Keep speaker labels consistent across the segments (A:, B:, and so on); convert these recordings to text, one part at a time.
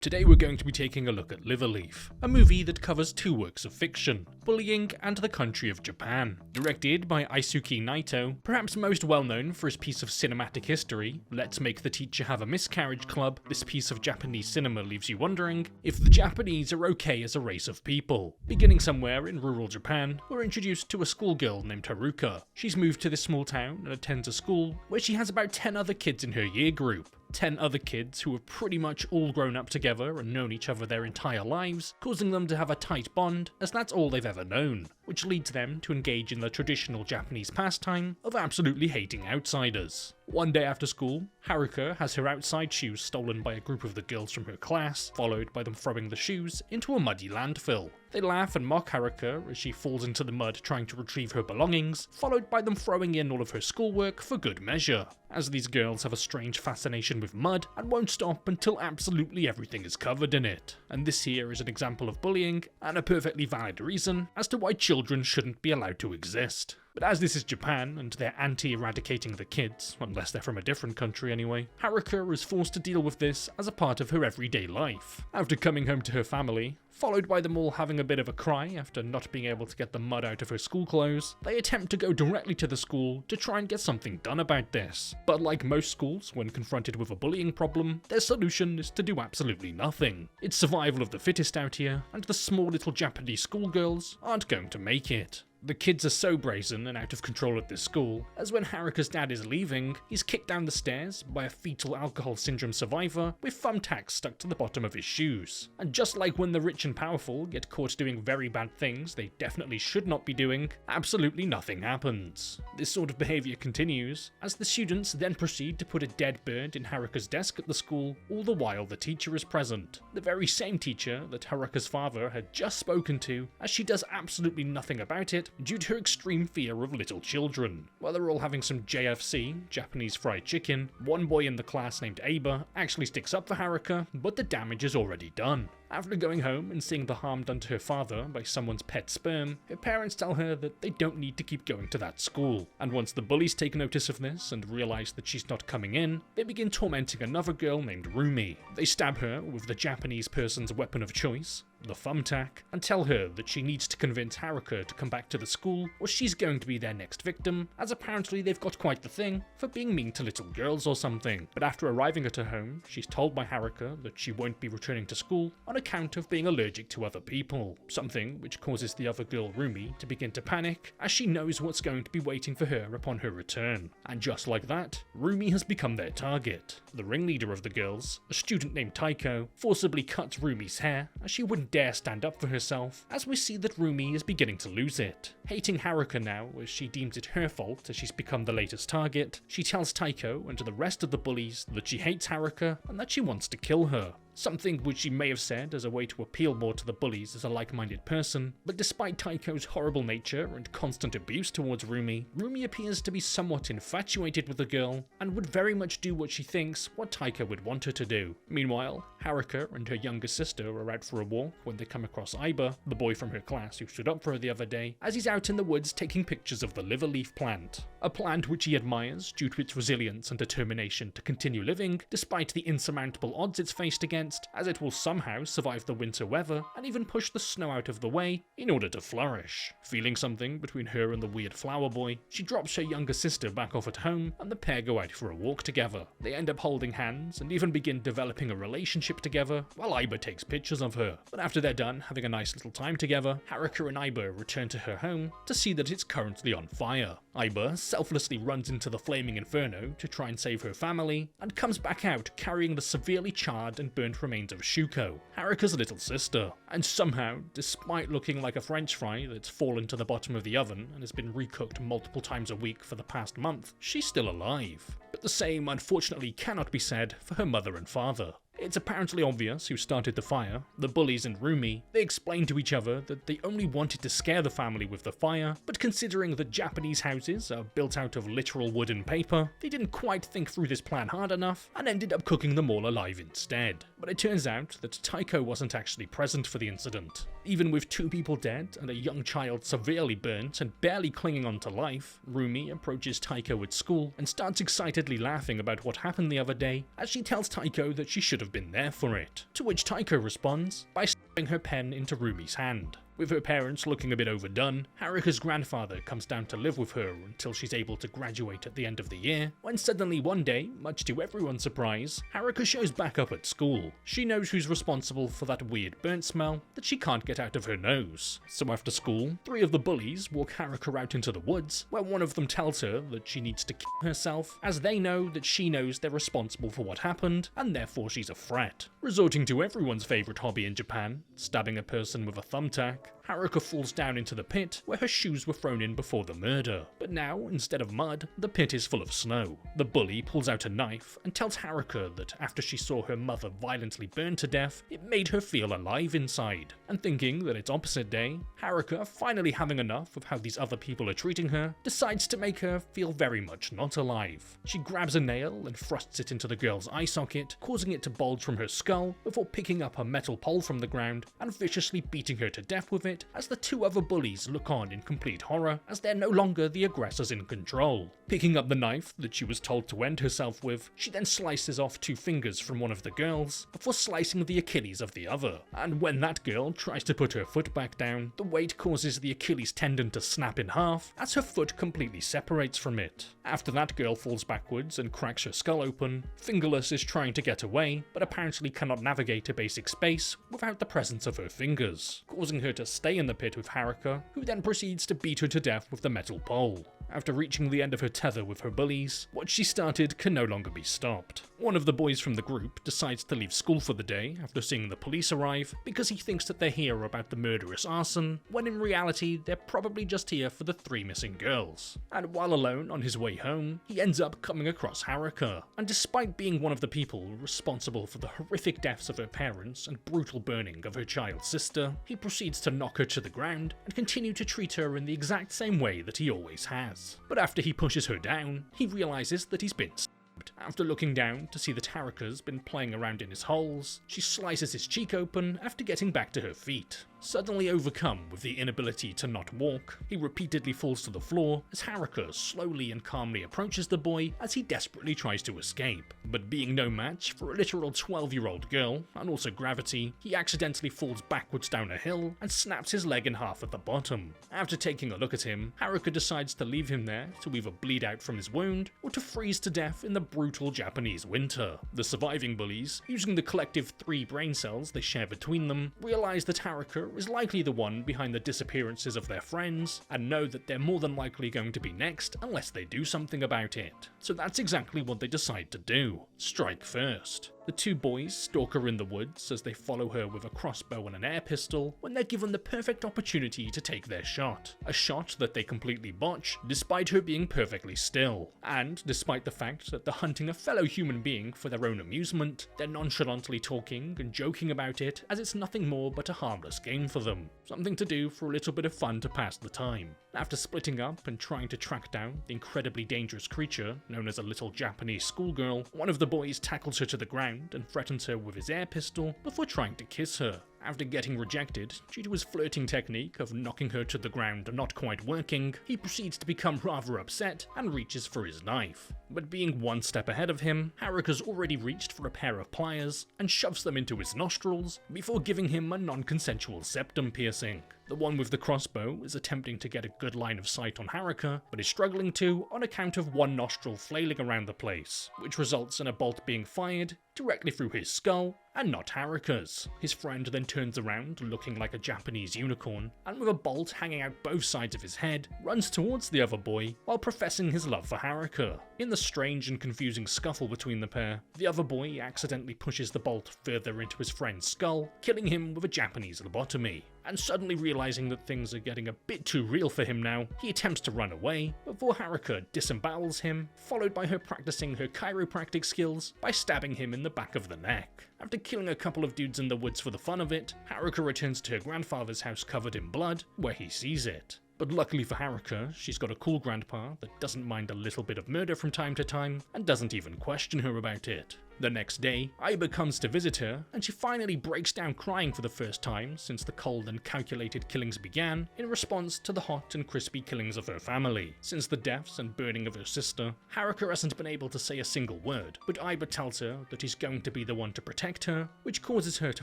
A: Today we're going to be taking a look at LIVERLEAF, a movie that covers two works of fiction, bullying and the country of Japan. Directed by Eisuke Naito, perhaps most well known for his piece of cinematic history, Let's Make the Teacher Have a Miscarriage Club, this piece of Japanese cinema leaves you wondering if the Japanese are okay as a race of people. Beginning somewhere in rural Japan, we're introduced to a schoolgirl named Haruka. She's moved to this small town and attends a school where she has about 10 other kids in her year group. 10 other kids who have pretty much all grown up together and known each other their entire lives, causing them to have a tight bond, as that's all they've ever known, which leads them to engage in the traditional Japanese pastime of absolutely hating outsiders. One day after school, Haruka has her outside shoes stolen by a group of the girls from her class, followed by them throwing the shoes into a muddy landfill. They laugh and mock Haruka as she falls into the mud trying to retrieve her belongings, followed by them throwing in all of her schoolwork for good measure, as these girls have a strange fascination with mud and won't stop until absolutely everything is covered in it. And this here is an example of bullying, and a perfectly valid reason as to why children shouldn't be allowed to exist. But as this is Japan, and they're anti-eradicating the kids, unless they're from a different country anyway, Haruka is forced to deal with this as a part of her everyday life. After coming home to her family, followed by them all having a bit of a cry after not being able to get the mud out of her school clothes, they attempt to go directly to the school to try and get something done about this. But like most schools, when confronted with a bullying problem, their solution is to do absolutely nothing. It's survival of the fittest out here, and the small little Japanese schoolgirls aren't going to make it. The kids are so brazen and out of control at this school, as when Haruka's dad is leaving, he's kicked down the stairs by a fetal alcohol syndrome survivor with thumbtacks stuck to the bottom of his shoes. And just like when the rich and powerful get caught doing very bad things they definitely should not be doing, absolutely nothing happens. This sort of behaviour continues, as the students then proceed to put a dead bird in Haruka's desk at the school, all the while the teacher is present. The very same teacher that Haruka's father had just spoken to, as she does absolutely nothing about it, due to her extreme fear of little children. While they're all having some JFC, Japanese fried chicken, one boy in the class named Aba actually sticks up for Haruka, but the damage is already done. After going home and seeing the harm done to her father by someone's pet sperm, her parents tell her that they don't need to keep going to that school. And once the bullies take notice of this and realise that she's not coming in, they begin tormenting another girl named Roomie. They stab her with the Japanese person's weapon of choice, the thumbtack, and tell her that she needs to convince Haruka to come back to the school or she's going to be their next victim, as apparently they've got quite the thing for being mean to little girls or something. But after arriving at her home, she's told by Haruka that she won't be returning to school on account of being allergic to other people, something which causes the other girl Roomie to begin to panic as she knows what's going to be waiting for her upon her return. And just like that, Roomie has become their target. The ringleader of the girls, a student named Taiko, forcibly cuts Roomie's hair as she wouldn't dare stand up for herself, as we see that Roomie is beginning to lose it. Hating Haruka now as she deems it her fault as she's become the latest target, she tells Taiko and to the rest of the bullies that she hates Haruka and that she wants to kill her. Something which she may have said as a way to appeal more to the bullies as a like-minded person, but despite Taiko's horrible nature and constant abuse towards Roomie, Roomie appears to be somewhat infatuated with the girl and would very much do what she thinks what Taiko would want her to do. Meanwhile, Haruka and her younger sister are out for a walk when they come across Iba, the boy from her class who stood up for her the other day, as he's out in the woods taking pictures of the LIVERLEAF plant. A plant which he admires due to its resilience and determination to continue living despite the insurmountable odds it's faced against, as it will somehow survive the winter weather and even push the snow out of the way in order to flourish. Feeling something between her and the weird flower boy, she drops her younger sister back off at home and the pair go out for a walk together. They end up holding hands and even begin developing a relationship together while Iba takes pictures of her. But after they're done having a nice little time together, Haruka and Iba return to her home to see that it's currently on fire. Iba selflessly runs into the flaming inferno to try and save her family and comes back out carrying the severely charred and burnt remains of Shuko, Haruka's little sister. And somehow, despite looking like a french fry that's fallen to the bottom of the oven and has been recooked multiple times a week for the past month, she's still alive. But the same unfortunately cannot be said for her mother and father. It's apparently obvious who started the fire, the bullies and Roomie. They explain to each other that they only wanted to scare the family with the fire, but considering that Japanese houses are built out of literal wood and paper, they didn't quite think through this plan hard enough and ended up cooking them all alive instead. But it turns out that Taiko wasn't actually present for the incident. Even with 2 people dead and a young child severely burnt and barely clinging on to life, Roomie approaches Taiko at school and starts excitedly laughing about what happened the other day as she tells Taiko that she should have been there for it, to which Taiko responds by slapping her pen into Roomie's hand. With her parents looking a bit overdone, Haruka's grandfather comes down to live with her until she's able to graduate at the end of the year, when suddenly one day, much to everyone's surprise, Haruka shows back up at school. She knows who's responsible for that weird burnt smell that she can't get out of her nose. So after school, 3 of the bullies walk Haruka out into the woods, where one of them tells her that she needs to kill herself, as they know that she knows they're responsible for what happened, and therefore she's a threat. Resorting to everyone's favourite hobby in Japan, stabbing a person with a thumbtack, Haruka falls down into the pit where her shoes were thrown in before the murder, but now, instead of mud, the pit is full of snow. The bully pulls out a knife and tells Haruka that after she saw her mother violently burned to death, it made her feel alive inside. And thinking that it's opposite day, Haruka, finally having enough of how these other people are treating her, decides to make her feel very much not alive. She grabs a nail and thrusts it into the girl's eye socket, causing it to bulge from her skull, before picking up a metal pole from the ground and viciously beating her to death with it, as the 2 other bullies look on in complete horror as they're no longer the aggressors in control. Picking up the knife that she was told to end herself with, she then slices off 2 fingers from one of the girls before slicing the Achilles of the other. And when that girl tries to put her foot back down, the weight causes the Achilles tendon to snap in half as her foot completely separates from it. After that girl falls backwards and cracks her skull open, Fingerless is trying to get away, but apparently cannot navigate a basic space without the presence of her fingers, causing her to stay in the pit with Haruka, who then proceeds to beat her to death with the metal pole. After reaching the end of her tether with her bullies, what she started can no longer be stopped. One of the boys from the group decides to leave school for the day after seeing the police arrive because he thinks that they're here about the murderous arson, when in reality they're probably just here for the 3 missing girls. And while alone on his way home, he ends up coming across Haruka, and despite being one of the people responsible for the horrific deaths of her parents and brutal burning of her child sister, he proceeds to knock her to the ground and continue to treat her in the exact same way that he always has. But after he pushes her down, he realizes that he's been stabbed. After looking down to see that Haruka's been playing around in his holes, she slices his cheek open after getting back to her feet. Suddenly overcome with the inability to not walk, he repeatedly falls to the floor as Haruka slowly and calmly approaches the boy as he desperately tries to escape. But being no match for a literal 12-year-old girl, and also gravity, he accidentally falls backwards down a hill and snaps his leg in half at the bottom. After taking a look at him, Haruka decides to leave him there to either bleed out from his wound or to freeze to death in the brutal Japanese winter. The surviving bullies, using the collective 3 brain cells they share between them, realize that Haruka is likely the one behind the disappearances of their friends, and know that they're more than likely going to be next unless they do something about it. So that's exactly what they decide to do: strike first. The 2 boys stalk her in the woods as they follow her with a crossbow and an air pistol when they're given the perfect opportunity to take their shot. A shot that they completely botch, despite her being perfectly still. And despite the fact that they're hunting a fellow human being for their own amusement, they're nonchalantly talking and joking about it as it's nothing more but a harmless game for them. Something to do for a little bit of fun to pass the time. After splitting up and trying to track down the incredibly dangerous creature known as a little Japanese schoolgirl, one of the boys tackles her to the ground and threatens her with his air pistol before trying to kiss her. After getting rejected due to his flirting technique of knocking her to the ground not quite working, he proceeds to become rather upset and reaches for his knife. But being 1 step ahead of him, Haruka's already reached for a pair of pliers and shoves them into his nostrils before giving him a non-consensual septum piercing. The one with the crossbow is attempting to get a good line of sight on Haruka, but is struggling to on account of one nostril flailing around the place, which results in a bolt being fired directly through his skull and not Haruka's. His friend then turns around looking like a Japanese unicorn, and with a bolt hanging out both sides of his head, runs towards the other boy while professing his love for Haruka. In the strange and confusing scuffle between the pair, the other boy accidentally pushes the bolt further into his friend's skull, killing him with a Japanese lobotomy. And suddenly realizing that things are getting a bit too real for him now, he attempts to run away before Haruka disembowels him, followed by her practicing her chiropractic skills by stabbing him in the back of the neck. After killing a couple of dudes in the woods for the fun of it, Haruka returns to her grandfather's house covered in blood, where he sees it. But luckily for Haruka, she's got a cool grandpa that doesn't mind a little bit of murder from time to time and doesn't even question her about it. The next day, Aiba comes to visit her, and she finally breaks down crying for the first time since the cold and calculated killings began in response to the hot and crispy killings of her family. Since the deaths and burning of her sister, Haruka hasn't been able to say a single word, but Aiba tells her that he's going to be the one to protect her, which causes her to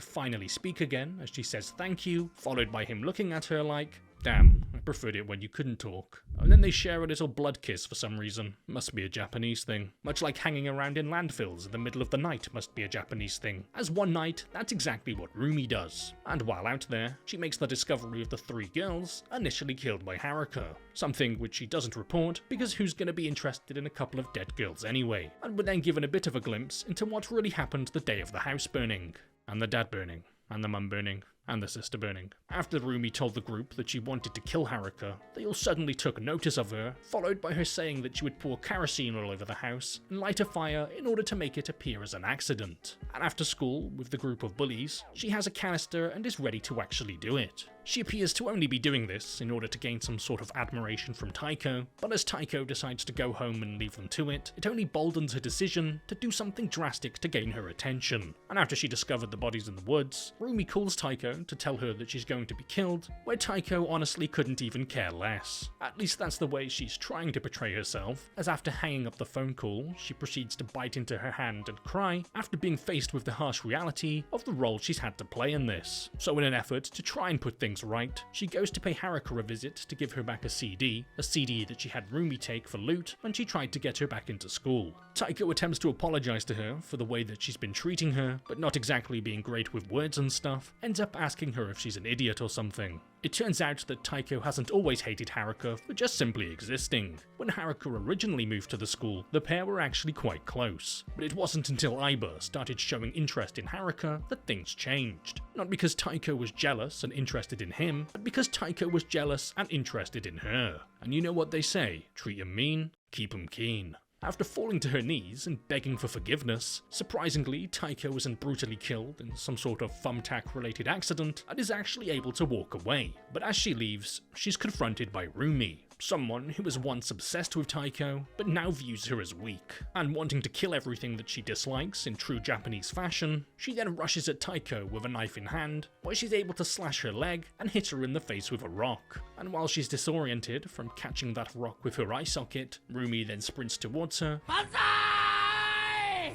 A: finally speak again as she says thank you, followed by him looking at her like, "Damn, I preferred it when you couldn't talk." And then they share a little blood kiss for some reason. Must be a Japanese thing. Much like hanging around in landfills in the middle of the night must be a Japanese thing. As one night, that's exactly what Roomie does. And while out there, she makes the discovery of the 3 girls initially killed by Haruka. Something which she doesn't report because who's gonna be interested in a couple of dead girls anyway? And we're then given a bit of a glimpse into what really happened the day of the house burning. And the dad burning. And the mum burning. And the sister burning. After Roomie told the group that she wanted to kill Haruka, they all suddenly took notice of her, followed by her saying that she would pour kerosene all over the house and light a fire in order to make it appear as an accident. And after school, with the group of bullies, she has a canister and is ready to actually do it. She appears to only be doing this in order to gain some sort of admiration from Taiko, but as Taiko decides to go home and leave them to it, it only boldens her decision to do something drastic to gain her attention. And after she discovered the bodies in the woods, Roomie calls Taiko to tell her that she's going to be killed, where Taiko honestly couldn't even care less. At least that's the way she's trying to portray herself, as after hanging up the phone call, she proceeds to bite into her hand and cry after being faced with the harsh reality of the role she's had to play in this. So in an effort to try and put things right, she goes to pay Haruka a visit to give her back a CD that she had Roomie take for loot when she tried to get her back into school. Taiko attempts to apologize to her for the way that she's been treating her, but not exactly being great with words and stuff, ends up asking her if she's an idiot or something. It turns out that Taiko hasn't always hated Haruka for just simply existing. When Haruka originally moved to the school, the pair were actually quite close, but it wasn't until Aiba started showing interest in Haruka that things changed. Not because Taiko was jealous and interested in him, but because Taiko was jealous and interested in her. And you know what they say, treat 'em mean, keep 'em keen. After falling to her knees and begging for forgiveness, surprisingly, Taiko isn't brutally killed in some sort of thumbtack-related accident and is actually able to walk away. But as she leaves, she's confronted by Roomie, someone who was once obsessed with Taiko, but now views her as weak. And wanting to kill everything that she dislikes in true Japanese fashion, she then rushes at Taiko with a knife in hand, where she's able to slash her leg and hit her in the face with a rock. And while she's disoriented from catching that rock with her eye socket, Roomie then sprints towards her,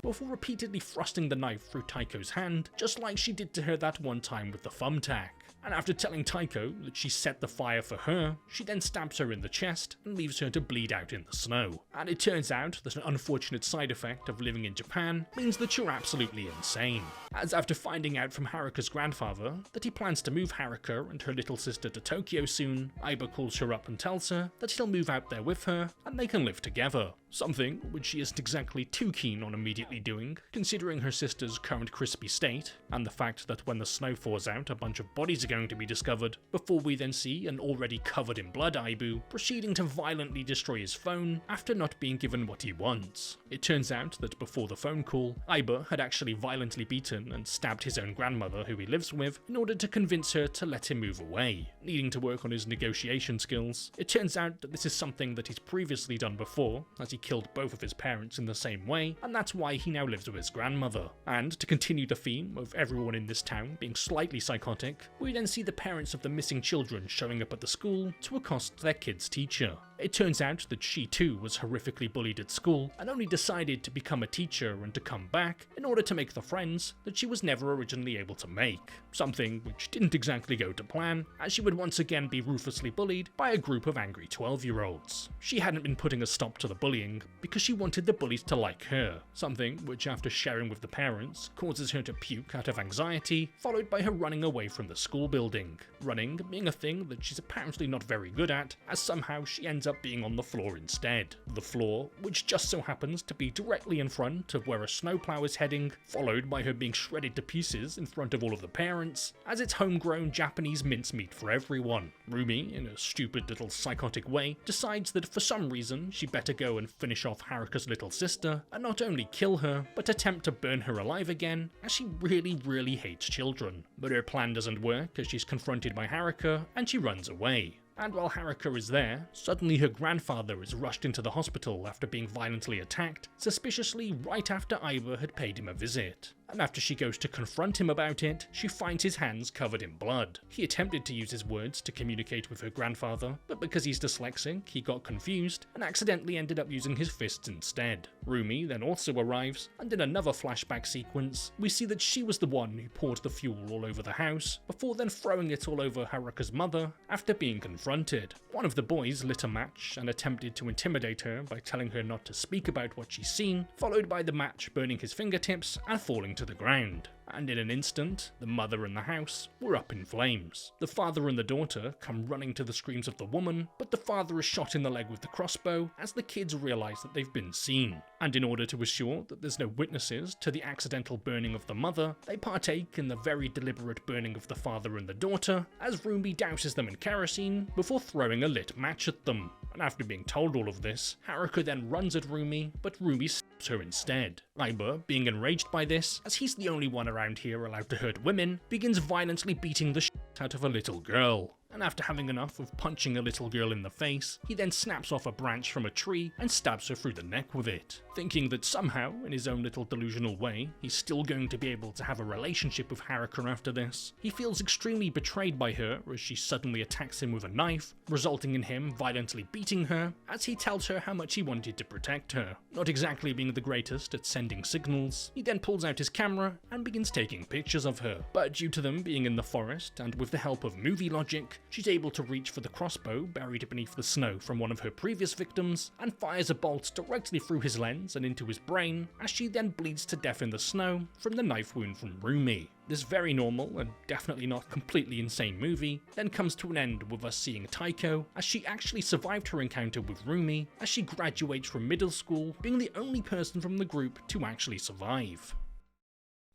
A: before repeatedly thrusting the knife through Taiko's hand, just like she did to her that one time with the thumbtack. And after telling Taiko that she set the fire for her, she then stabs her in the chest and leaves her to bleed out in the snow. And it turns out that an unfortunate side effect of living in Japan means that you're absolutely insane. As after finding out from Haruka's grandfather that he plans to move Haruka and her little sister to Tokyo soon, Aiba calls her up and tells her that he'll move out there with her and they can live together. Something which she isn't exactly too keen on immediately doing, considering her sister's current crispy state, and the fact that when the snow thaws out a bunch of bodies are going to be discovered, before we then see an already covered in blood Aibu proceeding to violently destroy his phone after not being given what he wants. It turns out that before the phone call, Aiba had actually violently beaten and stabbed his own grandmother who he lives with in order to convince her to let him move away. Needing to work on his negotiation skills, it turns out that this is something that he's previously done before, as he killed both of his parents in the same way, and that's why he now lives with his grandmother. And to continue the theme of everyone in this town being slightly psychotic, we then see the parents of the missing children showing up at the school to accost their kid's teacher. It turns out that she too was horrifically bullied at school and only decided to become a teacher and to come back in order to make the friends that she was never originally able to make. Something which didn't exactly go to plan, as she would once again be ruthlessly bullied by a group of angry 12-year-olds. She hadn't been putting a stop to the bullying because she wanted the bullies to like her, something which after sharing with the parents causes her to puke out of anxiety, followed by her running away from the school building. Running being a thing that she's apparently not very good at, as somehow she ends up being on the floor instead. The floor, which just so happens to be directly in front of where a snowplow is heading, followed by her being shredded to pieces in front of all of the parents, as it's homegrown Japanese mincemeat for everyone. Roomie, in a stupid little psychotic way, decides that for some reason she better go and finish off Haruka's little sister, and not only kill her, but attempt to burn her alive again, as she really hates children. But her plan doesn't work as she's confronted by Haruka, and she runs away. and while Haruka is there, suddenly her grandfather is rushed into the hospital after being violently attacked, suspiciously right after Aiba had paid him a visit. And after she goes to confront him about it, she finds his hands covered in blood. He attempted to use his words to communicate with her grandfather, but because he's dyslexic, he got confused and accidentally ended up using his fists instead. Roomie then also arrives, and in another flashback sequence, we see that she was the one who poured the fuel all over the house, before then throwing it all over Haruka's mother after being confronted. One of the boys lit a match and attempted to intimidate her by telling her not to speak about what she's seen, followed by the match burning his fingertips and falling to the ground. And in an instant, the mother and the house were up in flames. The father and the daughter come running to the screams of the woman, but the father is shot in the leg with the crossbow as the kids realise that they've been seen. And in order to assure that there's no witnesses to the accidental burning of the mother, they partake in the very deliberate burning of the father and the daughter, as Roomie douses them in kerosene before throwing a lit match at them. And after being told all of this, Haruka then runs at Roomie, but Roomie stabs her instead. Aiba, being enraged by this, as he's the only one around here allowed to hurt women, begins violently beating the shit out of a little girl. And after having enough of punching a little girl in the face, he then snaps off a branch from a tree and stabs her through the neck with it. Thinking that somehow, in his own little delusional way, he's still going to be able to have a relationship with Haruka after this, he feels extremely betrayed by her as she suddenly attacks him with a knife, resulting in him violently beating her as he tells her how much he wanted to protect her. Not exactly being the greatest at sending signals, he then pulls out his camera and begins taking pictures of her. But due to them being in the forest and with the help of movie logic, she's able to reach for the crossbow buried beneath the snow from one of her previous victims and fires a bolt directly through his lens and into his brain as she then bleeds to death in the snow from the knife wound from Roomie. This very normal and definitely not completely insane movie then comes to an end with us seeing Taiko as she actually survived her encounter with Roomie as she graduates from middle school, being the only person from the group to actually survive.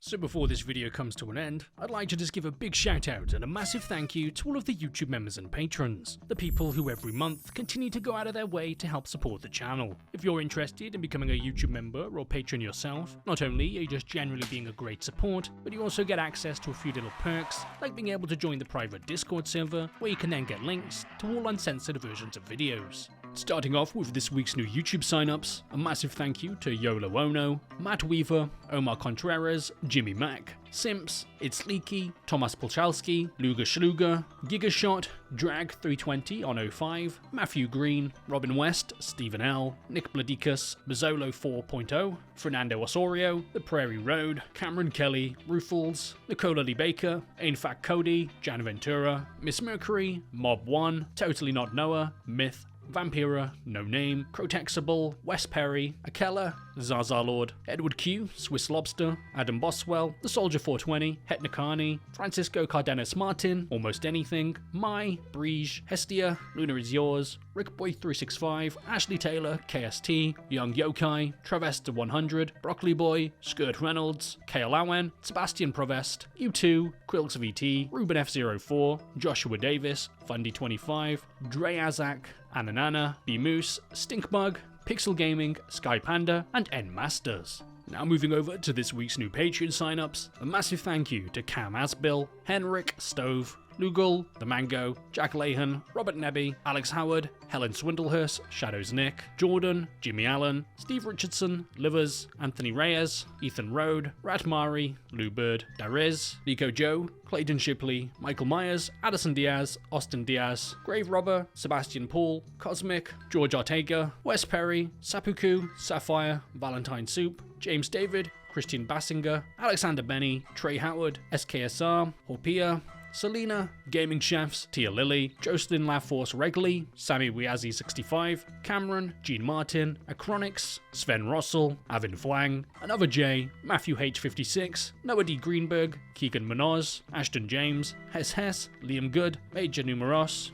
A: So before this video comes to an end, I'd like to just give a big shout out and a massive thank you to all of the YouTube members and patrons, the people who every month continue to go out of their way to help support the channel. If you're interested in becoming a YouTube member or patron yourself, not only are you just generally being a great support, but you also get access to a few little perks, like being able to join the private Discord server, where you can then get links to all uncensored versions of videos. Starting off with this week's new YouTube signups, a massive thank you to Yolo Ono, Matt Weaver, Omar Contreras, Jimmy Mack, Simps, It's Leaky, Thomas Polchalski, Luga Schluger, Gigashot, Drag320 on 05, Matthew Green, Robin West, Stephen L, Nick Bladikas, Mazzolo 4.0, Fernando Osorio, The Prairie Road, Cameron Kelly, Rufals, Nicola Lee Baker, Ainfac Cody, Jan Ventura, Miss Mercury, Mob 1, Totally Not Noah, Myth, Vampira, No Name, Crotexable, Wes Perry, Akella, Zaza Lord, Edward Q, Swiss Lobster, Adam Boswell, The Soldier 420, Het Nakani, Francisco Cardenas Martin, Almost Anything, Mai, Brige, Hestia, Luna Is Yours, Rickboy365, Ashley Taylor, KST, Young Yokai, Travesta 100, Broccoli Boy, Skirt Reynolds, Kale Owen, Sebastian Provest, U2, Quilks VT, Ruben F04, Joshua Davis, Fundy25, Dre Azak, Ananana, B-Moose, Stinkbug, Pixel Gaming, Sky Panda, and N Masters. Now moving over to this week's new Patreon signups, a massive thank you to Cam Asbill, Henrik, Stove, Lugal, The Mango, Jack Lahan, Robert Nebby, Alex Howard, Helen Swindlehurst, Shadows Nick, Jordan, Jimmy Allen, Steve Richardson, Livers, Anthony Reyes, Ethan Rode, Rat Mari, Lou Bird, Dariz, Nico Joe, Clayton Shipley, Michael Myers, Addison Diaz, Austin Diaz, Grave Robber, Sebastian Paul, Cosmic, George Ortega, Wes Perry, Sapuku, Sapphire, Valentine Soup, James David, Christian Bassinger, Alexander Benny, Trey Howard, SKSR, Horpia, Selena, Gaming Chefs, Tia Lily, Jocelyn LaForce Regley, Sammy Wiazi 65, Cameron, Gene Martin, Acronix, Sven Rossell, Avin Flang, Another J, Matthew H56, Noah D. Greenberg, Keegan Manoz, Ashton James, Hess, Liam Good, Major Numeros,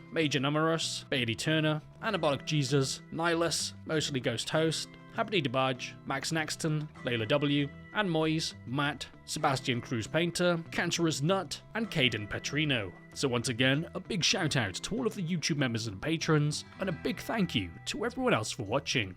A: Bailey Turner, Anabolic Jesus, Nihilus, Mostly Ghost Host, Habdi Debaj, Max Naxton, Layla W, Ann Moyes, Matt, Sebastian Cruz Painter, Cancerous Nut, and Caden Petrino. So once again, a big shout out to all of the YouTube members and patrons, and a big thank you to everyone else for watching.